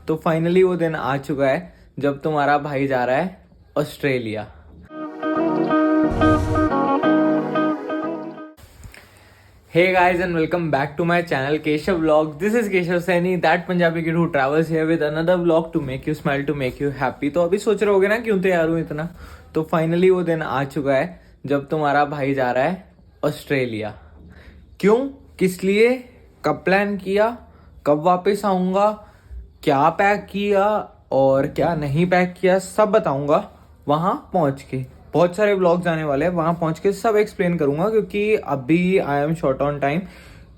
तो फाइनली वो दिन आ चुका है जब तुम्हारा भाई जा रहा है Australia. Hey guys and welcome back to my channel Keshav Vlogs. This is Keshav Saini, that Punjabi kid who travels here with another vlog to make you smile, to make you happy. तो अभी सोच रहे होगे ना क्यों तैयार हूँ इतना। तो फाइनली वो दिन आ चुका है जब तुम्हारा भाई जा रहा है ऑस्ट्रेलिया। क्यों, किस लिए, कब प्लान किया, कब वापस आऊँगा, क्या पैक किया और क्या नहीं पैक किया, सब बताऊँगा वहाँ पहुँच के। बहुत सारे व्लॉग्स आने वाले हैं, वहाँ पहुँच के सब एक्सप्लेन करूँगा क्योंकि अभी I am short on time.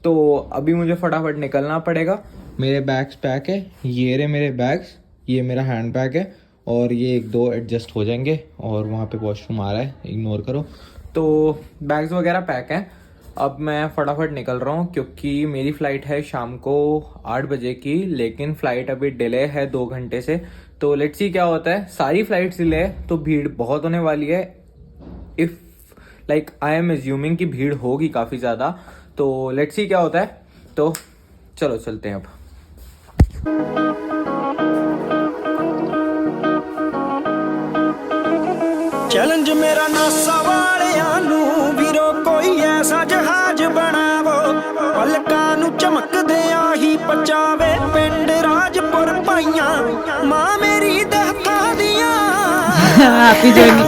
तो अभी मुझे फटाफट निकलना पड़ेगा। मेरे बैग्स पैक है, ये रहे मेरे बैग्स, ये मेरा हैंड बैग है और ये एक दो एडजस्ट हो जाएंगे। और वहाँ पे वॉशरूम आ रहा है, इग्नोर करो। तो बैग्स वगैरह पैक हैं। अब मैं फटाफट निकल रहा हूँ क्योंकि मेरी फ़्लाइट है शाम को 8 बजे की, लेकिन फ़्लाइट अभी डिले है 2 घंटे से। तो लेट्स सी क्या होता है। सारी फ्लाइट्स डिले है तो भीड़ बहुत होने वाली है। If like I am assuming कि भीड़ होगी काफ़ी ज़्यादा। तो लेट्स सी क्या होता है। तो चलो चलते हैं अब। चैलेंज मेरा नासा वालियां नू वीरो कोई ऐसा जहाज बनावो, पलकां नू चमकदियां ही पचावे पिंड राजपुर पाइयां, मां मेरी दहता दियां हैप्पी जर्नी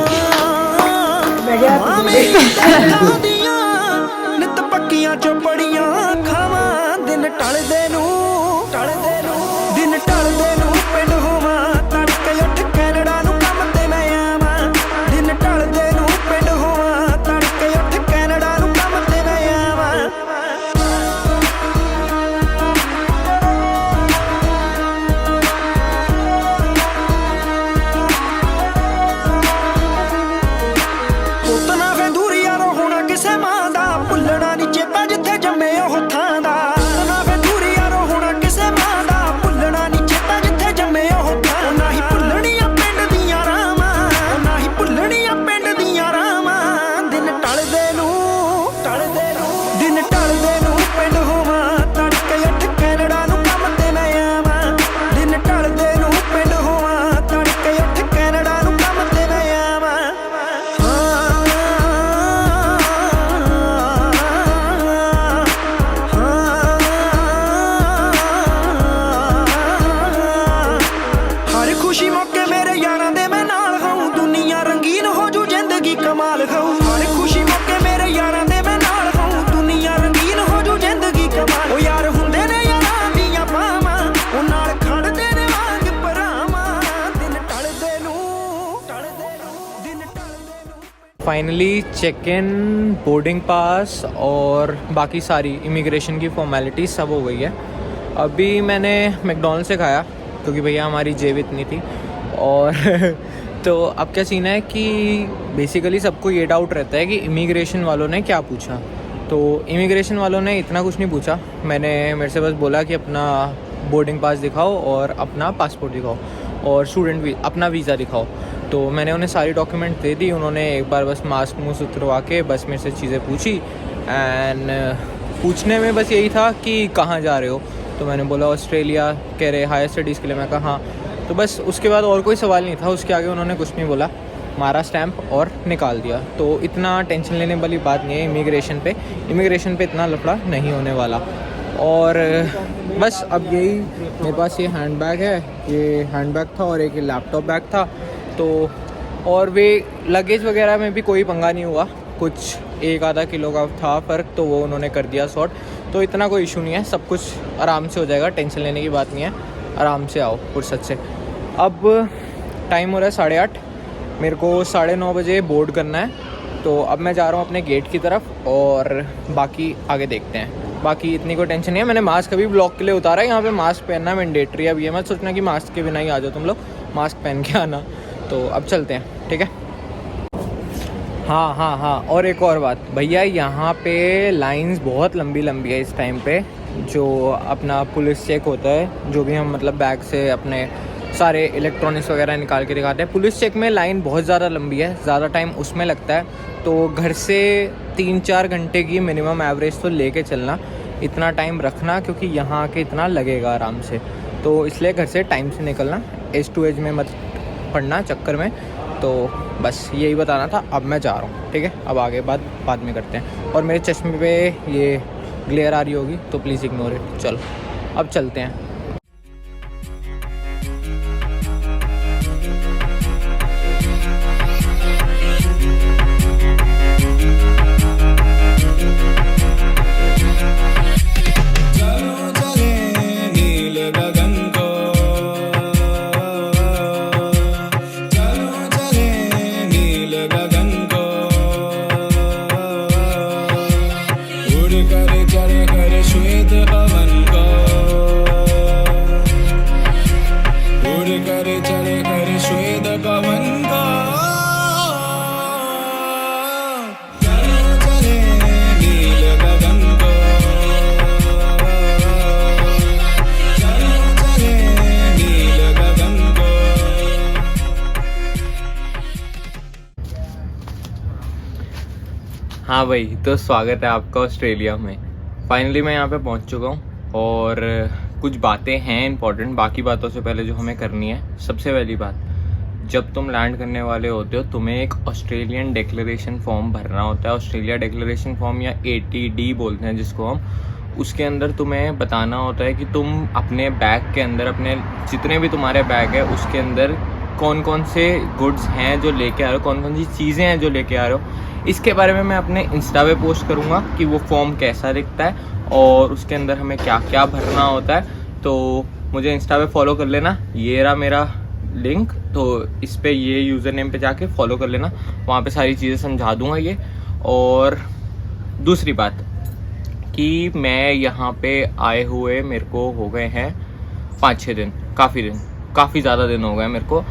मां मेरी दहता दियां नित पक्कियां चोपड़ियां खावां, दिन टलदे नू दिन टलदे नू पिंड होवां, तड़के उठ कैनेडा नू काम ते मैं आवां, दिन टलदे नू पिंड होवां, तड़के उठ कैनेडा नू काम ते मैं आवां। खुशी मौके मेरे यारां दे मैं नाल खाऊं, दुनिया रंगीन हो जू जिंदगी कमाल खाऊं। हर खुशी मौके मेरे यारां दे मैं नाल खाऊं, दुनिया रंगीन हो जू जिंदगी कमाल। ओ यार हुंदे ने यारां दियां पावां, ओ नाल खड़दे ने वांग भरावां, दिन टलदे नू दिन टलदे नू। Finally check in, boarding pass और बाकी सारी इमिग्रेशन की फॉर्मेलिटी सब हो गई है। अभी मैंने मैकडॉनल्ड से खाया क्योंकि भैया हमारी जेब इतनी थी। और तो अब क्या सीन है कि बेसिकली सबको ये डाउट रहता है कि इमिग्रेशन वालों ने क्या पूछा। तो इमिग्रेशन वालों ने इतना कुछ नहीं पूछा। मेरे से बस बोला कि अपना बोर्डिंग पास दिखाओ और अपना पासपोर्ट दिखाओ और अपना वीज़ा दिखाओ। तो मैंने उन्हें सारी डॉक्यूमेंट दे दी। उन्होंने एक बार बस मास्क मुँह उतरवा के बस मेरे से चीज़ें पूछी एंड पूछने में बस यही था कि कहाँ जा रहे हो। तो मैंने बोला ऑस्ट्रेलिया। कह रहे हायर स्टडीज़ के लिए। मैं कहा हाँ। तो बस उसके बाद और कोई सवाल नहीं था। उसके आगे उन्होंने कुछ नहीं बोला, मारा स्टैंप और निकाल दिया। तो इतना टेंशन लेने वाली बात नहीं है। इमिग्रेशन पे इतना लफड़ा नहीं होने वाला। और बस अब यही मेरे पास ये हैंड बैग है, ये हैंड बैग था और एक लैपटॉप बैग था। तो और वे लगेज वगैरह में भी कोई पंगा नहीं हुआ, कुछ 1-आधा किलो का था फ़र्क, तो वो उन्होंने कर दिया सॉर्ट। तो इतना कोई इशू नहीं है, सब कुछ आराम से हो जाएगा, टेंशन लेने की बात नहीं है। आराम से आओ फुर्सत से। अब टाइम हो रहा है 8:30, मेरे को 9:30 बजे बोर्ड करना है। तो अब मैं जा रहा हूँ अपने गेट की तरफ और बाकी आगे देखते हैं। बाकी इतनी कोई टेंशन नहीं है। मैंने मास्क अभी ब्लॉग के लिए उतारा है। यहाँ पे मास्क पहनना मैंडेटरी है। अब ये मत सोचना कि मास्क के बिना ही आ जाओ तुम लोग, मास्क पहन के आना। तो अब चलते हैं, ठीक है। हाँ और एक और बात भैया, यहाँ पे लाइंस बहुत लंबी है इस टाइम पे। जो अपना पुलिस चेक होता है, जो भी हम मतलब बैग से अपने सारे इलेक्ट्रॉनिक्स वगैरह निकाल के दिखाते हैं, पुलिस चेक में लाइन बहुत ज़्यादा लंबी है, ज़्यादा टाइम उसमें लगता है। तो घर से 3-4 घंटे की मिनिमम एवरेज तो लेके चलना, इतना टाइम रखना, क्योंकि यहाँ के इतना लगेगा आराम से। तो इसलिए घर से टाइम से निकलना, एज टू एज में मत पड़ना चक्कर में। तो बस यही बताना था। अब मैं जा रहा हूँ, ठीक है। अब आगे बाद में करते हैं। और मेरे चश्मे पे ये ग्लेयर आ रही होगी तो प्लीज़ इग्नोर इट। चलो अब चलते हैं। हाँ भाई, तो स्वागत है आपका ऑस्ट्रेलिया में। फाइनली मैं यहाँ पे पहुँच चुका हूँ और कुछ बातें हैं इंपॉर्टेंट। बाकी बातों से पहले जो हमें करनी है, सबसे पहली बात, जब तुम लैंड करने वाले होते हो तुम्हें एक ऑस्ट्रेलियन डिक्लेरेशन फॉर्म भरना होता है। ऑस्ट्रेलिया डिक्लेरेशन फॉर्म या ATD बोलते हैं जिसको हम। उसके अंदर तुम्हें बताना होता है कि तुम अपने बैग के अंदर, अपने जितने भी तुम्हारे बैग है उसके अंदर कौन कौन से गुड्स हैं जो लेके आ रहे हो, कौन कौन सी चीज़ें हैं जो लेके आ रहे हो। इसके बारे में मैं अपने इंस्टा पे पोस्ट करूँगा कि वो फॉर्म कैसा दिखता है और उसके अंदर हमें क्या क्या भरना होता है। तो मुझे इंस्टा पे फॉलो कर लेना, ये रहा मेरा लिंक, तो इस पे ये यूज़र नेम पे जाके फॉलो कर लेना, वहाँ पे सारी चीज़ें समझा दूँगा ये। और दूसरी बात कि मैं यहाँ पे आए हुए मेरे को हो गए हैं 5-6 दिन, काफ़ी ज़्यादा दिन हो गए मेरे को।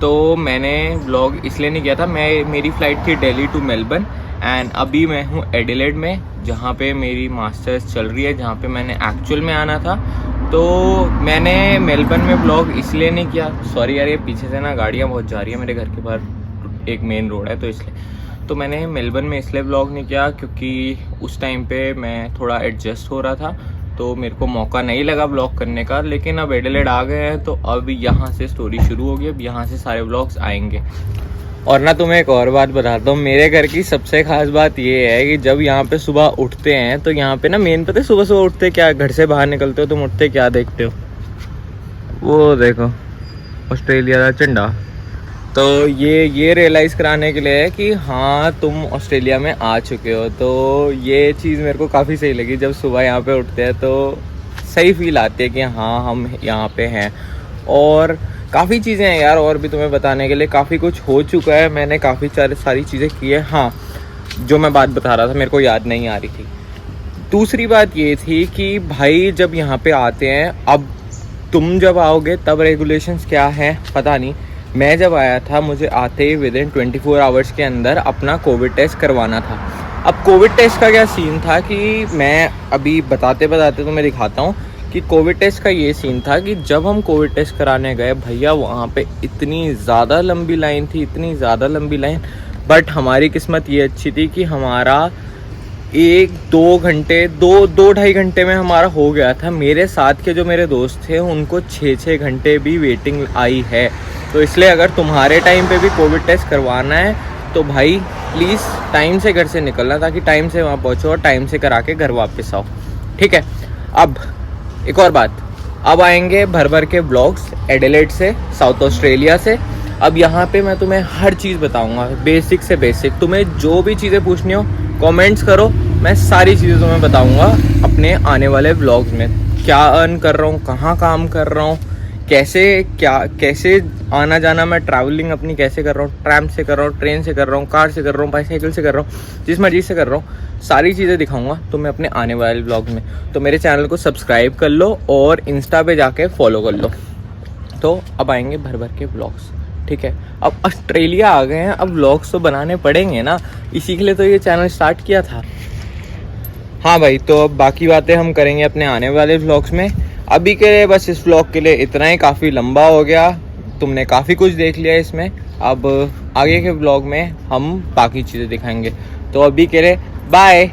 तो मैंने व्लॉग इसलिए नहीं किया था, मेरी फ़्लाइट थी दिल्ली टू मेलबर्न एंड अभी मैं हूँ एडिलेड में, जहाँ पे मेरी मास्टर्स चल रही है, जहाँ पे मैंने एक्चुअल में आना था। तो मैंने मेलबर्न में व्लॉग इसलिए नहीं किया, सॉरी यार, ये पीछे से ना गाड़ियाँ बहुत जा रही है, मेरे घर के बाहर एक मेन रोड है तो इसलिए। तो मैंने मेलबर्न में इसलिए व्लॉग नहीं किया क्योंकि उस टाइम पे मैं थोड़ा एडजस्ट हो रहा था, तो मेरे को मौका नहीं लगा व्लॉग करने का। लेकिन अब एडिलेड आ गए हैं तो अब यहाँ से स्टोरी शुरू होगी, अब यहाँ से सारे व्लॉग्स आएंगे। और ना तुम्हें एक और बात बताता हूँ, मेरे घर की सबसे खास बात ये है कि जब यहाँ पे सुबह उठते हैं तो यहाँ पे ना मेन पता है सुबह उठते क्या, घर से बाहर निकलते हो तुम उठते क्या देखते हो, वो देखो ऑस्ट्रेलिया का झंडा। तो ये रियलाइज़ कराने के लिए है कि हाँ तुम ऑस्ट्रेलिया में आ चुके हो। तो ये चीज़ मेरे को काफ़ी सही लगी, जब सुबह यहाँ पे उठते हैं तो सही फील आती है कि हाँ हम यहाँ पे हैं। और काफ़ी चीज़ें हैं यार और भी तुम्हें बताने के लिए, काफ़ी कुछ हो चुका है, मैंने काफ़ी सारी चीज़ें की है। हाँ, जो मैं बात बता रहा था मेरे को याद नहीं आ रही थी। दूसरी बात ये थी कि भाई जब यहाँ पे आते हैं, अब तुम जब आओगे तब रेगुलेशंस क्या है पता नहीं। मैं जब आया था मुझे आते ही विदिन 24 आवर्स के अंदर अपना कोविड टेस्ट करवाना था। अब कोविड टेस्ट का क्या सीन था कि मैं अभी बताते तो मैं दिखाता हूँ कि कोविड टेस्ट का ये सीन था कि जब हम कोविड टेस्ट कराने गए भैया वहाँ पे इतनी ज़्यादा लंबी लाइन थी, इतनी ज़्यादा लंबी लाइन। बट हमारी किस्मत ये अच्छी थी कि हमारा 1-2 घंटे 2-2.5 घंटे में हमारा हो गया था। मेरे साथ के जो मेरे दोस्त थे उनको 6-6 घंटे भी वेटिंग आई है। तो इसलिए अगर तुम्हारे टाइम पे भी कोविड टेस्ट करवाना है तो भाई प्लीज़ टाइम से घर से निकलना, ताकि टाइम से वहाँ पहुँचो और टाइम से करा के घर वापस आओ, ठीक है। अब एक और बात, अब आएंगे भर के ब्लॉग्स एडिलेड से, साउथ ऑस्ट्रेलिया से। अब यहाँ पे मैं तुम्हें हर चीज़ बताऊँगा, बेसिक से बेसिक। तुम्हें जो भी चीज़ें पूछनी हो कमेंट्स करो, मैं सारी चीज़ें तुम्हें बताऊँगा अपने आने वाले व्लॉग्स में। क्या अर्न कर रहा हूँ, कहाँ काम कर रहा हूँ, कैसे आना जाना, मैं ट्रैवलिंग अपनी कैसे कर रहा हूँ, ट्रैम से कर रहा हूँ, ट्रेन से कर रहा हूँ, कार से कर रहा हूँ, बाईसाइकिल से कर रहा हूँ, जिस मर्जी से कर रहा हूँ, सारी चीज़ें दिखाऊंगा तुम्हें अपने आने वाले व्लॉग में। तो मेरे चैनल को सब्सक्राइब कर लो और इंस्टा पे जाके फॉलो कर लो। तो अब आएंगे भर के व्लॉग्स, ठीक है। अब ऑस्ट्रेलिया आ गए हैं, अब व्लॉग्स तो बनाने पड़ेंगे ना, इसी के लिए तो ये चैनल स्टार्ट किया था। हाँ भाई, तो अब बाकी बातें हम करेंगे अपने आने वाले व्लॉग्स में। अभी के लिए बस इस व्लॉग के लिए इतना ही, काफ़ी लंबा हो गया, तुमने काफ़ी कुछ देख लिया इसमें। अब आगे के व्लॉग में हम बाकी चीज़ें दिखाएंगे। तो अभी के लिए बाय।